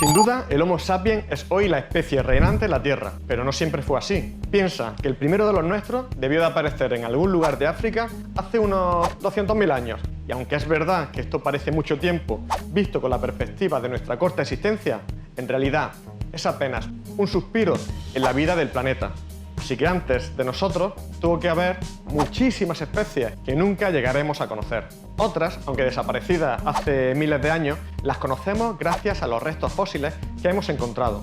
Sin duda, el Homo sapiens es hoy la especie reinante en la Tierra, pero no siempre fue así. Piensa que el primero de los nuestros debió de aparecer en algún lugar de África hace unos 200.000 años. Y aunque es verdad que esto parece mucho tiempo, visto con la perspectiva de nuestra corta existencia, en realidad es apenas un suspiro en la vida del planeta. Así que antes de nosotros tuvo que haber muchísimas especies que nunca llegaremos a conocer. Otras, aunque desaparecidas hace miles de años, las conocemos gracias a los restos fósiles que hemos encontrado.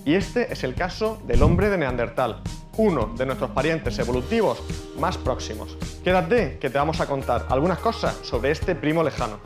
Y este es el caso del hombre de Neandertal, uno de nuestros parientes evolutivos más próximos. Quédate, que te vamos a contar algunas cosas sobre este primo lejano.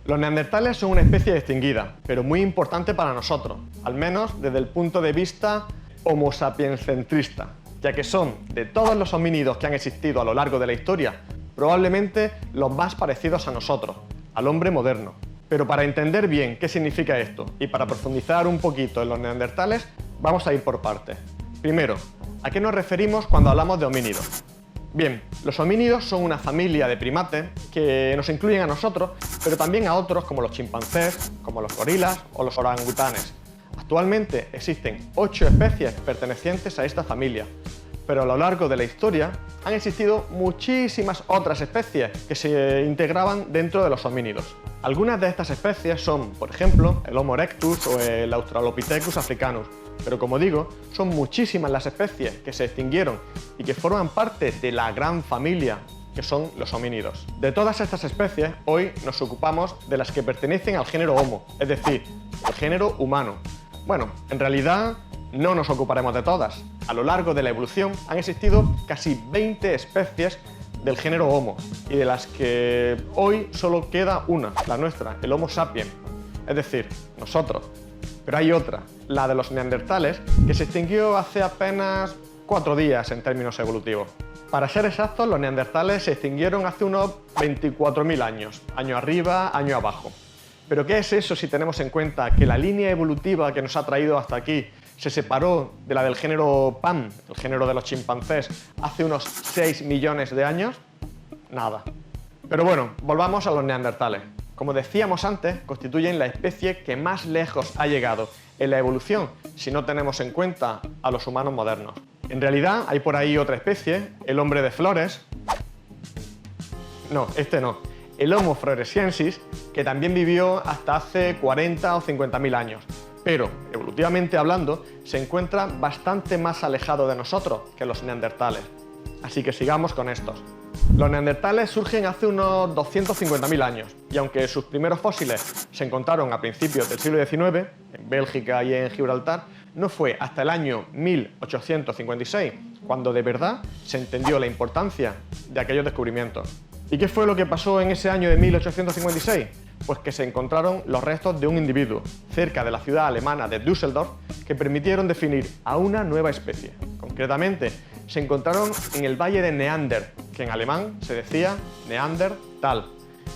Los neandertales son una especie extinguida, pero muy importante para nosotros, al menos desde el punto de vista homo sapiens centrista, ya que son, de todos los homínidos que han existido a lo largo de la historia, probablemente los más parecidos a nosotros, al hombre moderno. Pero para entender bien qué significa esto y para profundizar un poquito en los neandertales, vamos a ir por partes. Primero, ¿a qué nos referimos cuando hablamos de homínidos? Bien, los homínidos son una familia de primates que nos incluyen a nosotros, pero también a otros como los chimpancés, como los gorilas o los orangutanes. Actualmente existen 8 especies pertenecientes a esta familia, pero a lo largo de la historia han existido muchísimas otras especies que se integraban dentro de los homínidos. Algunas de estas especies son, por ejemplo, el Homo erectus o el Australopithecus africanus, pero como digo, son muchísimas las especies que se extinguieron y que forman parte de la gran familia que son los homínidos. De todas estas especies, hoy nos ocupamos de las que pertenecen al género Homo, es decir, el género humano. Bueno, en realidad no nos ocuparemos de todas. A lo largo de la evolución han existido casi 20 especies del género Homo y de las que hoy solo queda una, la nuestra, el Homo sapiens, es decir, nosotros. Pero hay otra, la de los neandertales, que se extinguió hace apenas 4 días en términos evolutivos. Para ser exactos, los neandertales se extinguieron hace unos 24.000 años, año arriba, año abajo. ¿Pero qué es eso si tenemos en cuenta que la línea evolutiva que nos ha traído hasta aquí se separó de la del género Pan, el género de los chimpancés, hace unos 6 millones de años? Nada. Pero bueno, volvamos a los neandertales. Como decíamos antes, constituyen la especie que más lejos ha llegado en la evolución si no tenemos en cuenta a los humanos modernos. En realidad hay por ahí otra especie, el hombre de flores. No, este no. El Homo floresiensis, que también vivió hasta hace 40 o 50.000 años. Pero, evolutivamente hablando, se encuentra bastante más alejado de nosotros que los neandertales. Así que sigamos con estos. Los neandertales surgen hace unos 250.000 años, y aunque sus primeros fósiles se encontraron a principios del siglo XIX, en Bélgica y en Gibraltar, no fue hasta el año 1856 cuando de verdad se entendió la importancia de aquellos descubrimientos. ¿Y qué fue lo que pasó en ese año de 1856? Pues que se encontraron los restos de un individuo cerca de la ciudad alemana de Düsseldorf que permitieron definir a una nueva especie. Concretamente, se encontraron en el valle de Neander, que en alemán se decía Neandertal,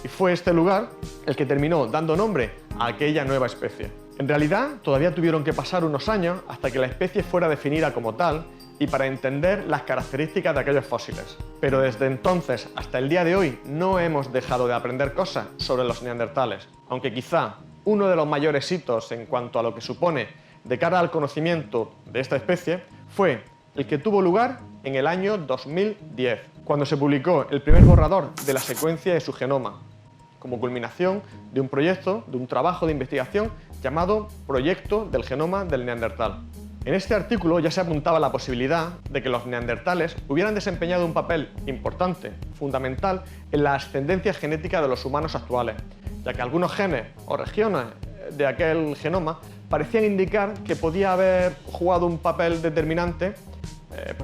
y fue este lugar el que terminó dando nombre a aquella nueva especie. En realidad, todavía tuvieron que pasar unos años hasta que la especie fuera definida como tal y para entender las características de aquellos fósiles. Pero desde entonces hasta el día de hoy no hemos dejado de aprender cosas sobre los neandertales, aunque quizá uno de los mayores hitos en cuanto a lo que supone de cara al conocimiento de esta especie fue el que tuvo lugar en el año 2010, cuando se publicó el primer borrador de la secuencia de su genoma, como culminación de un proyecto, de un trabajo de investigación llamado Proyecto del Genoma del Neandertal. En este artículo ya se apuntaba la posibilidad de que los neandertales hubieran desempeñado un papel importante, fundamental, en la ascendencia genética de los humanos actuales, ya que algunos genes o regiones de aquel genoma parecían indicar que podía haber jugado un papel determinante,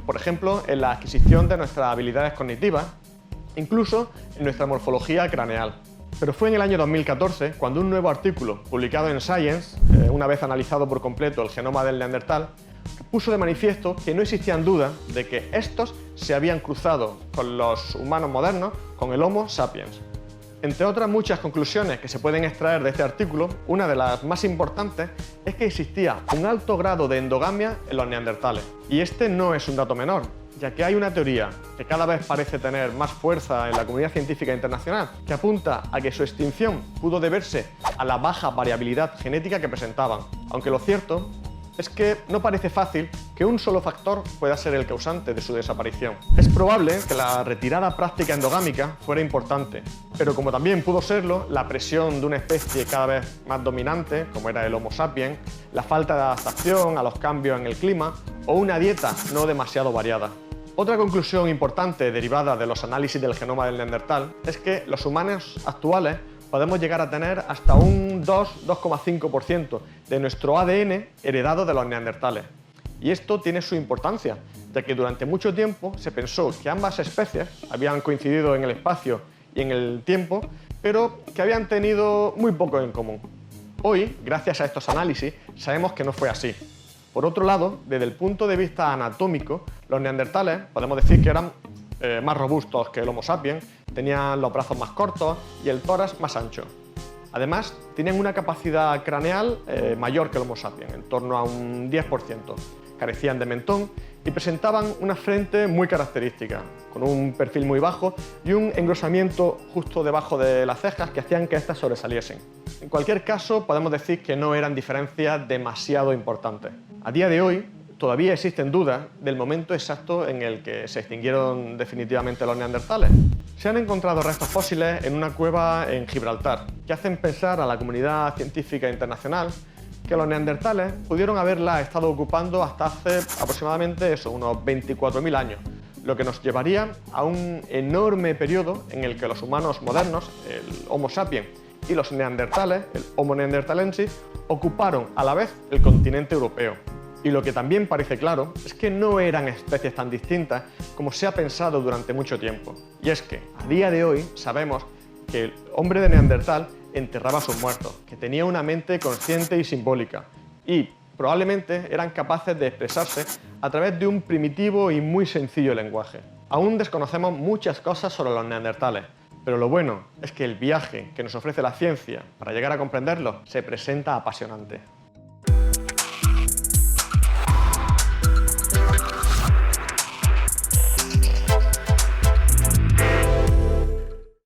por ejemplo, en la adquisición de nuestras habilidades cognitivas, incluso en nuestra morfología craneal. Pero fue en el año 2014 cuando un nuevo artículo publicado en Science, una vez analizado por completo el genoma del Neandertal, puso de manifiesto que no existían dudas de que estos se habían cruzado con los humanos modernos, con el Homo sapiens. Entre otras muchas conclusiones que se pueden extraer de este artículo, una de las más importantes es que existía un alto grado de endogamia en los neandertales. Y este no es un dato menor, ya que hay una teoría que cada vez parece tener más fuerza en la comunidad científica internacional, que apunta a que su extinción pudo deberse a la baja variabilidad genética que presentaban, aunque lo cierto es que no parece fácil que un solo factor pueda ser el causante de su desaparición. Es probable que la retirada práctica endogámica fuera importante, pero como también pudo serlo la presión de una especie cada vez más dominante, como era el Homo sapiens, la falta de adaptación a los cambios en el clima o una dieta no demasiado variada. Otra conclusión importante derivada de los análisis del genoma del Neandertal es que los humanos actuales podemos llegar a tener hasta un 2,5% de nuestro ADN heredado de los neandertales. Y esto tiene su importancia, ya que durante mucho tiempo se pensó que ambas especies habían coincidido en el espacio y en el tiempo, pero que habían tenido muy poco en común. Hoy, gracias a estos análisis, sabemos que no fue así. Por otro lado, desde el punto de vista anatómico, los neandertales podemos decir que eran más robustos que el Homo sapiens, tenían los brazos más cortos y el tórax más ancho. Además, tenían una capacidad craneal mayor que el Homo sapiens, en torno a un 10%. Carecían de mentón y presentaban una frente muy característica, con un perfil muy bajo y un engrosamiento justo debajo de las cejas que hacían que éstas sobresaliesen. En cualquier caso, podemos decir que no eran diferencias demasiado importantes. A día de hoy, todavía existen dudas del momento exacto en el que se extinguieron definitivamente los neandertales. Se han encontrado restos fósiles en una cueva en Gibraltar, que hacen pensar a la comunidad científica internacional que los neandertales pudieron haberla estado ocupando hasta hace aproximadamente unos 24.000 años, lo que nos llevaría a un enorme periodo en el que los humanos modernos, el Homo sapiens, y los neandertales, el Homo neanderthalensis, ocuparon a la vez el continente europeo. Y lo que también parece claro es que no eran especies tan distintas como se ha pensado durante mucho tiempo. Y es que, a día de hoy, sabemos que el hombre de Neandertal enterraba a sus muertos, que tenía una mente consciente y simbólica, y probablemente eran capaces de expresarse a través de un primitivo y muy sencillo lenguaje. Aún desconocemos muchas cosas sobre los neandertales, pero lo bueno es que el viaje que nos ofrece la ciencia para llegar a comprenderlos se presenta apasionante.